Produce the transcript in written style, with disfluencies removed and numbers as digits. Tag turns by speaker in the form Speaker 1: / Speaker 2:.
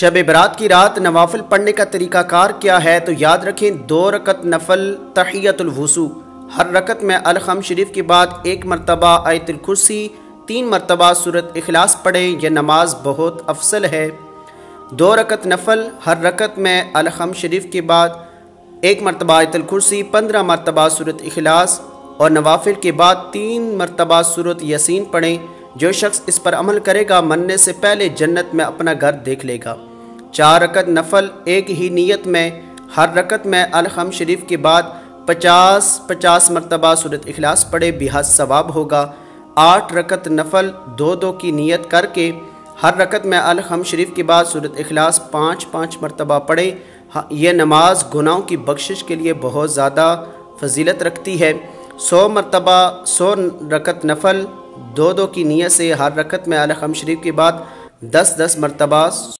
Speaker 1: शब बरात की रात नवाफिल पढ़ने का तरीक़ाकार क्या है? तो याद रखें, 2 रकत नफल तहियतुल वुज़ू, हर रकत में अल-खम शरीफ के बाद 1 मरतबा आयतुल कुर्सी, 3 मरतबा सूरत इखलास पढ़ें। यह नमाज बहुत अफसल है। 2 रकत नफल, हर रकत में अल-खम शरीफ के बाद 1 मरतबा आयतुल कुर्सी, 15 मरतबा सूरत इखलास और नवाफिल के बाद 3 मरतबा सूरत यासीन पढ़ें। जो शख्स इस पर अमल करेगा मरने से पहले जन्नत में अपना घर देख लेगा। 4 रकत नफल, एक ही नीयत में, हर रकत में अल-खम शरीफ के बाद 50 मरतबा सूरत इखलास पढ़े, बेहद सवाब होगा। 8 रकत नफल 2 की नीयत करके हर रकत में अल-खम शरीफ के बाद सूरत इखलास 5 मरतबा पढ़े। यह नमाज गुनाहों की बख्शिश के लिए बहुत ज़्यादा फजीलत रखती है। 100 रकत नफल 2 की नीयत से हर रकत में अल-खम शरीफ के बाद 10 मरतबा